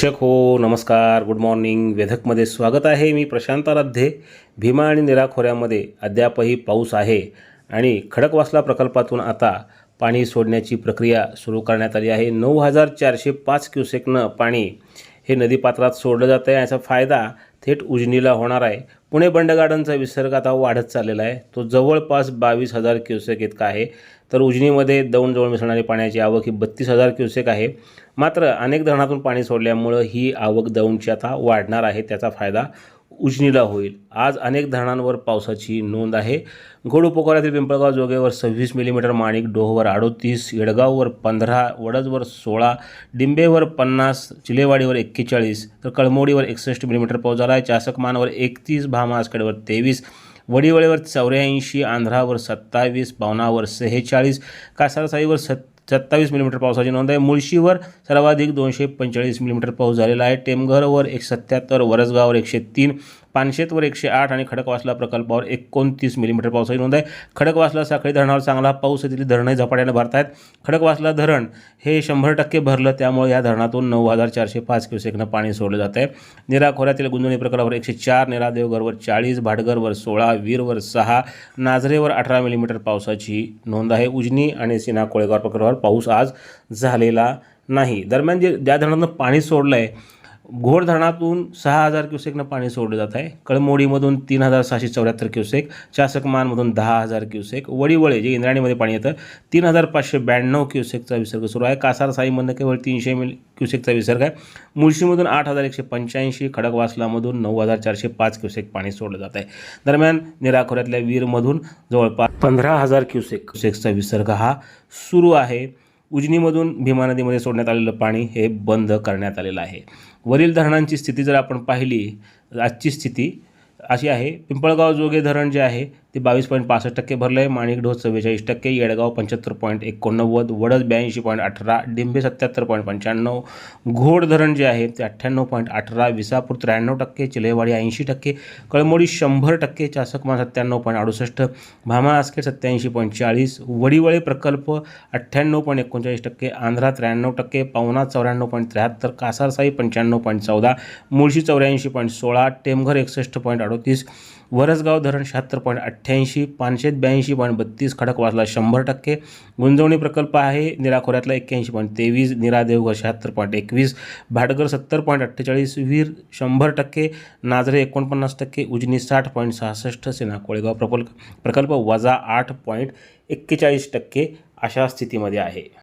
प्रेक्षक हो नमस्कार, गुड मॉर्निंग. वेधकमध्ये स्वागत आहे. मी प्रशांत आराध्ये. भीमा आणि निरा खोऱ्यामध्ये अद्यापही पाऊस आहे आणि खडकवासला प्रकल्पातून आता पाणी सोडण्याची प्रक्रिया सुरू करण्यात आली आहे. 9,405 क्युसेकनं पाणी हे नदीपात्रात सोडलं जातं आहे. याचा फायदा थेट उजनीला होणार आहे. पुणे बंड गार्डनचा विसर्ग आता वाढत चाललेला आहे. तो जवळपास 22,000 क्युसेक इतका आहे. तर उजनीमध्ये दौंडजवळ मिसळणारी पाण्याची आवक ही 32,000 क्युसेक आहे. मात्र अनेक धरणातून पाणी सोडल्यामुळं ही आवक दौंडची आता वाढणार आहे. त्याचा फायदा उजनीला होईल. आज अनेक धरणांवर पावसाची नोंद आहे. घोड उपकोऱ्यातील पिंपळगाव जोगेवर 26 मिलीमीटर, माणिक डोहवर 38, येडगाववर 15, वडजवर 16, डिंबेवर 50, चिलेवाडीवर 41, तर कळमोडीवर 61 मिलीमीटर पाऊस झाला आहे. चासकमानवर 31, भामा आसखेडवर 23, वडीवळेवर 84, आंध्रावर 27, पावनावर 46, कासारसाईवर 27 मिलीमीटर पावसाची नोंद आहे. मुळशीवर सर्वाधिक 245 मिलीमीटर पाऊस झालेला आहे. टेमघरवर 177, वरसगाववर 103, पानशेतवर 108 आणि खडकवासला प्रकल्पावर 29 मिलीमीटर पावसाची नोंद आहे. खडकवासला साखळी धरणावर चांगला पाऊस आहे. तिथली धरणंही झपाट्याने भरत आहेत. खडकवासला धरण हे 100% भरलं, त्यामुळे या धरणातून 9,405 क्युसेकनं पाणी सोडलं जात आहे. निरा खोऱ्यातील गुंजवणी प्रकल्पावर 104, निरा देवघरवर 40, भाटघरवर 16, वीरवर 6, नाझरेवर 18 मिलीमीटर पावसाची नोंद आहे. उजनी आणि सीना कोळेगाव प्रकल्पावर पाऊस आज झालेला नाही. दरम्यान ज्या धरणातून पाणी सोडलं आहे, घोड धरणातून 6,000 क्युसेकनं पाणी सोडलं जात आहे. कळमोडीमधून 3,674 क्युसेक, चासकमानमधून 10,000 क्युसेक, वडीवळे जे इंद्राणीमध्ये पाणी येतं 3,592 क्युसेकचा विसर्ग सुरू आहे. कासारसाईमधून केवळ 300 क्युसेकचा विसर्ग आहे. मुळशीमधून 8,185, खडकवासलामधून 9,405 क्युसेक पाणी सोडलं जात आहे. दरम्यान निराखोऱ्यातल्या वीरमधून जवळपास 15,000 क्युसेकचा विसर्ग हा सुरू आहे. उजनीमधून भीमा नदीमध्ये सोडण्यात आलेलं पाणी हे बंद करण्यात आलेलं आहे. वरील धरणांची स्थिती जर आपण पाहिली, आजची स्थिती अशी आहे. पिंपळगाव जोगे धरण जे आहे ते 22.65% भरलं आहे. माणिक डोह 44%, येडगाव 75.89, वडज 82.18, डिंबे 77.95, घोड धरण जे आहे ते 98.18, विसापूर 93%, चिलेवाडी 80%, कळमोडी 100%, चासकमान 97.68, भामा आसखेड 87.40, वडीवळे प्रकल्प 98.39%, आंध्रा 93%, पावना 94.73, कासारसाई 95.14, मुळशी 84.16, टेमघर 61.38, वरसगाव धरण 76.88, पानशेत 82.32, खडकवासला 100%, गुंजवणी प्रकल्प आहे निराखोऱ्यातला 81.23, निरा देवघर 76.21, भाटघर 70.48, वीर 100%, नाझरे 49%, उजनी 60.66, सीना कोळेगाव प्रकल्प -8.41% अशा स्थितीमध्ये आहे.